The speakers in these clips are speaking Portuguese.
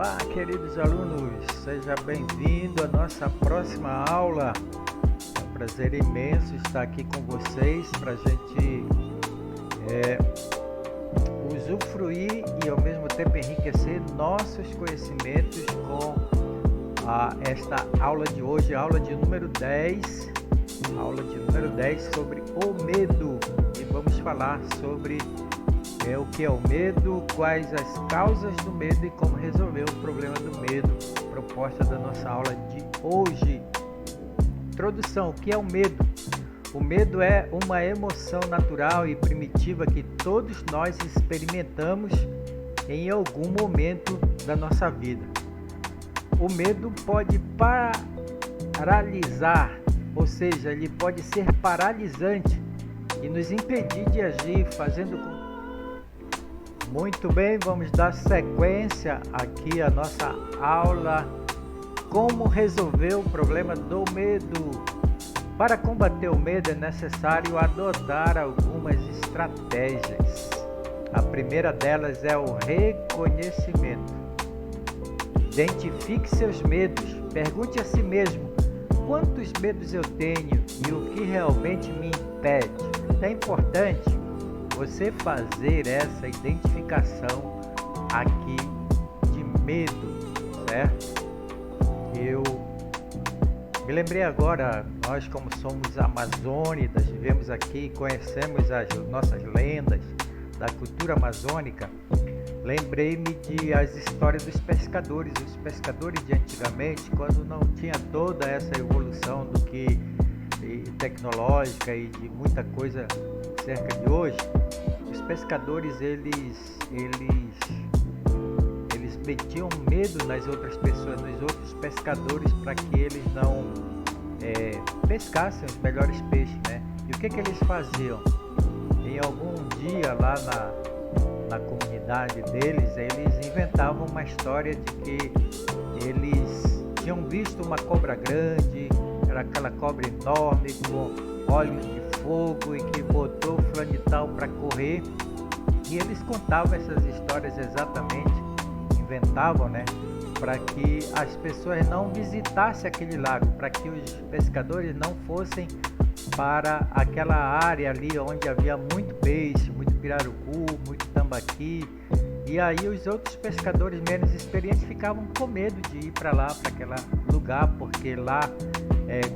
Olá, queridos alunos, seja bem-vindo à nossa próxima aula. É um prazer imenso estar aqui com vocês para a gente usufruir e ao mesmo tempo enriquecer nossos conhecimentos com esta aula de hoje, aula de número 10, sobre o medo. E vamos falar sobre o que é o medo, quais as causas do medo e como resolver o problema do medo, proposta da nossa aula de hoje. Introdução: o que é o medo? O medo é uma emoção natural e primitiva que todos nós experimentamos em algum momento da nossa vida. O medo pode paralisar, ou seja, ele pode ser paralisante e nos impedir de agir, Muito bem, vamos dar sequência aqui à nossa aula. Como resolver o problema do medo? Para combater o medo é necessário adotar algumas estratégias. A primeira delas é o reconhecimento. Identifique seus medos. Pergunte a si mesmo: quantos medos eu tenho e o que realmente me impede? É importante você fazer essa identificação aqui de medo, certo? Eu me lembrei agora, nós como somos amazônidas, vivemos aqui, conhecemos as nossas lendas da cultura amazônica, lembrei-me as histórias dos pescadores. Os pescadores de antigamente, quando não tinha toda essa evolução do que tecnológica e de muita coisa cerca de hoje, os pescadores eles metiam medo nas outras pessoas, nos outros pescadores, para que eles não pescassem os melhores peixes, né? E o que eles faziam? Em algum dia lá na comunidade deles, eles inventavam uma história de que eles tinham visto uma cobra grande, era aquela cobra enorme com olhos de fogo e que botou fulano de tal para correr, e eles contavam essas histórias exatamente, inventavam, né, para que as pessoas não visitassem aquele lago, para que os pescadores não fossem para aquela área ali onde havia muito peixe, muito pirarucu, muito tambaqui. E aí os outros pescadores menos experientes ficavam com medo de ir para lá, para aquele lugar, porque lá,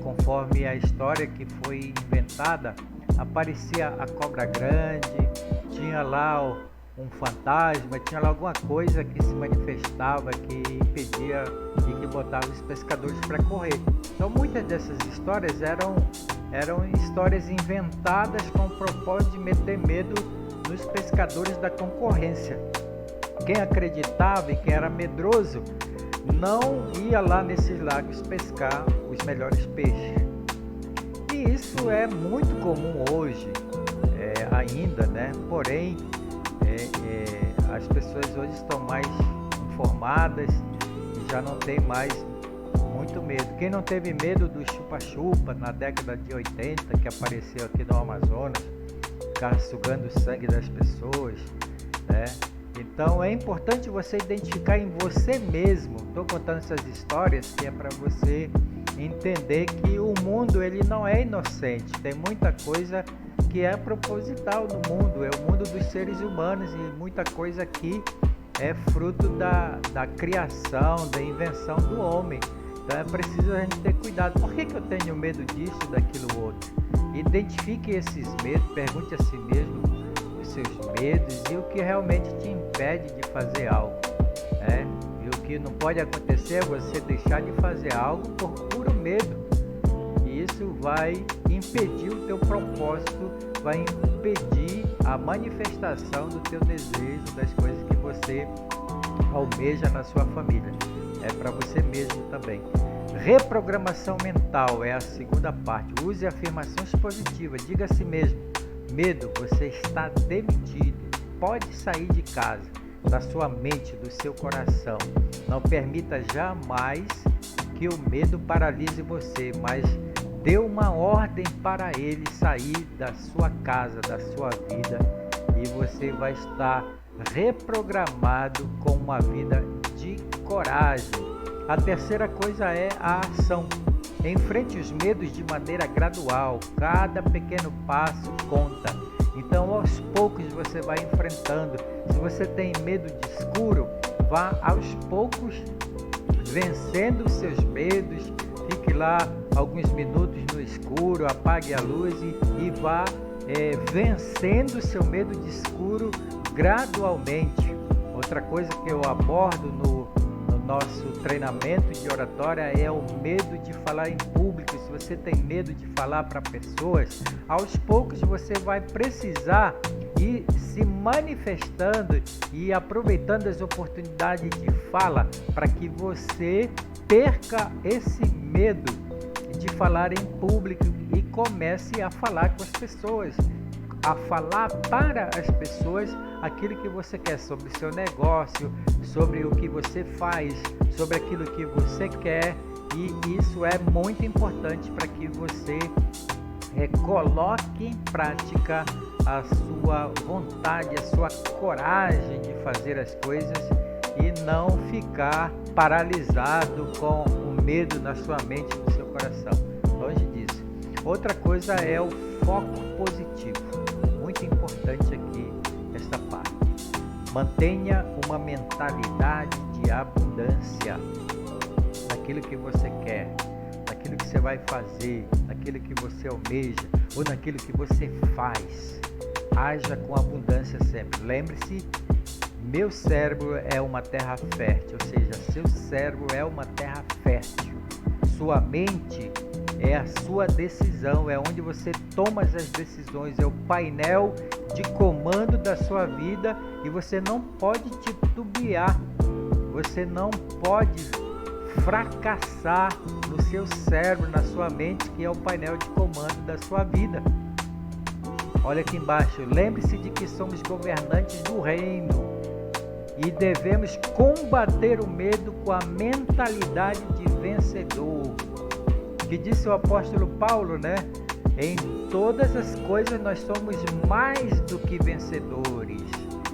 conforme a história que foi inventada, aparecia a cobra grande, tinha lá um fantasma, tinha lá alguma coisa que se manifestava, que impedia e que botava os pescadores para correr. Então muitas dessas histórias eram histórias inventadas com o propósito de meter medo nos pescadores da concorrência. Quem acreditava e quem era medroso não ia lá nesses lagos pescar os melhores peixes. E isso é muito comum hoje, ainda, né? Porém, as pessoas hoje estão mais informadas e já não tem mais muito medo. Quem não teve medo do chupa-chupa na década de 80, que apareceu aqui no Amazonas, ficava sugando o sangue das pessoas, né? Então é importante você identificar em você mesmo. Estou contando essas histórias que é para você entender que o mundo ele não é inocente. Tem muita coisa que é proposital no mundo, é o mundo dos seres humanos, e muita coisa aqui é fruto da criação, da invenção do homem. Então é preciso a gente ter cuidado. Por que eu tenho medo disso, daquilo outro? Identifique esses medos, pergunte a si mesmo os seus medos e o que realmente te impede de fazer algo, né? E o que não pode acontecer é você deixar de fazer algo por puro medo. E isso vai impedir o teu propósito, vai impedir a manifestação do teu desejo, das coisas que você almeja na sua família. É para você mesmo também. Reprogramação mental é a segunda parte. Use afirmações positivas. Diga a si mesmo: medo, você está demitido. Pode sair de casa, da sua mente, do seu coração. Não permita jamais que o medo paralise você, mas dê uma ordem para ele sair da sua casa, da sua vida, e você vai estar reprogramado com uma vida de coragem. A terceira coisa é a ação. Enfrente os medos de maneira gradual, cada pequeno passo conta. Então, aos poucos você vai enfrentando. Se você tem medo de escuro, vá aos poucos vencendo os seus medos. Fique lá alguns minutos no escuro, apague a luz e vá vencendo o seu medo de escuro gradualmente. Outra coisa que eu abordo no nosso treinamento de oratória é o medo de falar em público. Se você tem medo de falar para pessoas, aos poucos você vai precisar ir se manifestando e aproveitando as oportunidades de fala para que você perca esse medo de falar em público e comece a falar com as pessoas, a falar para as pessoas aquilo que você quer sobre o seu negócio, sobre o que você faz, sobre aquilo que você quer, e isso é muito importante para que você coloque em prática a sua vontade, a sua coragem de fazer as coisas e não ficar paralisado com o medo na sua mente e no seu coração. Longe disso. Outra coisa é o foco positivo. Muito importante aqui esta parte. Mantenha uma mentalidade de abundância naquilo que você quer, naquilo que você vai fazer, naquilo que você almeja ou naquilo que você faz. Haja com abundância sempre. Lembre-se, meu cérebro é uma terra fértil, ou seja, seu cérebro é uma terra fértil. Sua mente é a sua decisão, é onde você toma as decisões, é o painel de comando da sua vida e você não pode titubear, você não pode fracassar no seu cérebro, na sua mente, que é o painel de comando da sua vida. Olha aqui embaixo, lembre-se de que somos governantes do reino e devemos combater o medo com a mentalidade de vencedor. Que disse o apóstolo Paulo, né? Em todas as coisas nós somos mais do que vencedores.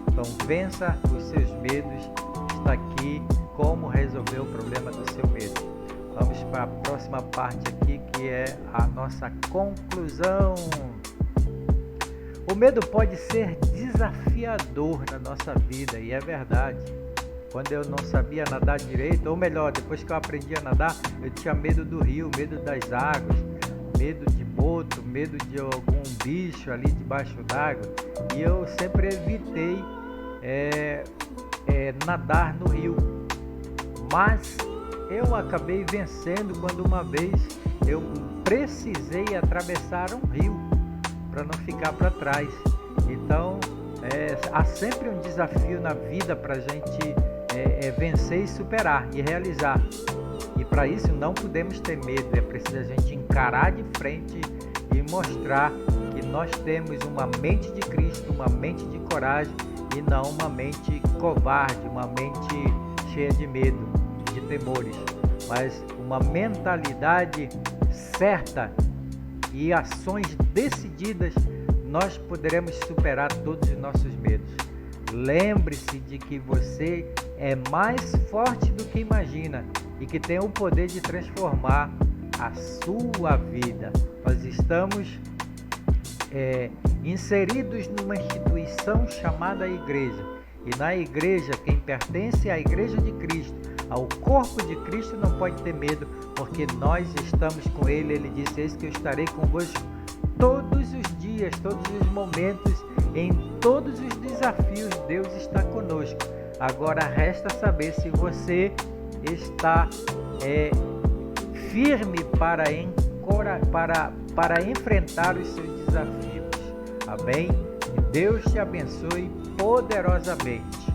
Então vença os seus medos. Está aqui como resolver o problema do seu medo. Vamos para a próxima parte aqui, que é a nossa conclusão. O medo pode ser desafiador na nossa vida, e é verdade. Quando eu não sabia nadar direito, ou melhor, depois que eu aprendi a nadar, eu tinha medo do rio, medo das águas, medo de boto, medo de algum bicho ali debaixo d'água. E eu sempre evitei nadar no rio. Mas eu acabei vencendo quando uma vez eu precisei atravessar um rio para não ficar para trás. Então, há sempre um desafio na vida para a gente vencer e superar e realizar. E para isso não podemos ter medo, é preciso a gente encarar de frente e mostrar que nós temos uma mente de Cristo, uma mente de coragem e não uma mente covarde, uma mente cheia de medo, de temores, mas uma mentalidade certa e ações decididas, nós poderemos superar todos os nossos medos. Lembre-se de que você é mais forte do que imagina e que tem o poder de transformar a sua vida. Nós estamos inseridos numa instituição chamada igreja. E na igreja, quem pertence à igreja de Cristo, ao corpo de Cristo, não pode ter medo, porque nós estamos com Ele. Ele disse: eis que eu estarei convosco todos os dias, todos os momentos, em todos os desafios. Deus está conosco. Agora resta saber se você está firme para enfrentar os seus desafios. Amém? Deus te abençoe poderosamente.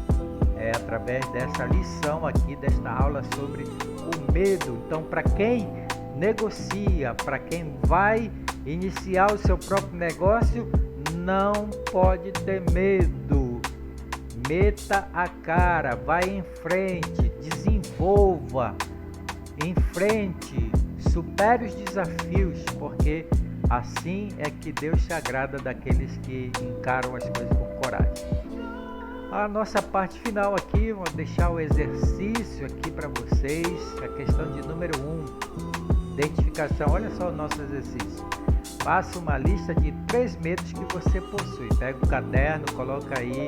Através dessa lição aqui, desta aula sobre o medo. Então, para quem negocia, para quem vai iniciar o seu próprio negócio, não pode ter medo. Meta a cara, vai em frente, desenvolva, em frente, supere os desafios, porque assim é que Deus se agrada daqueles que encaram as coisas com coragem. A nossa parte final aqui, vou deixar o exercício aqui para vocês, a questão de número 1, identificação. Olha só o nosso exercício. Faça uma lista de 3 medos que você possui. Pega o caderno, coloca aí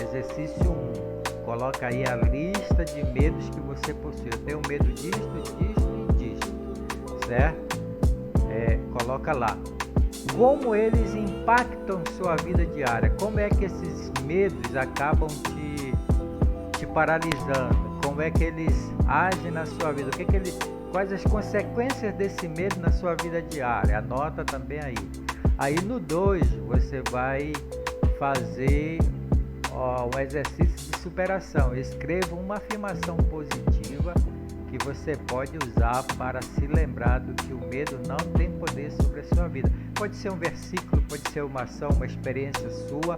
exercício 1. Coloca aí a lista de medos que você possui. Eu tenho medo disto, disto e disto, certo? Coloca lá. Como eles impactam sua vida diária? Como é que esses medos acabam te paralisando? Como é que eles agem na sua vida? Quais as consequências desse medo na sua vida diária? Anota também aí. Aí no 2 você vai fazer um exercício de superação. Escreva uma afirmação positiva que você pode usar para se lembrar do que o medo não tem poder sobre a sua vida. Pode ser um versículo, pode ser uma ação, uma experiência sua,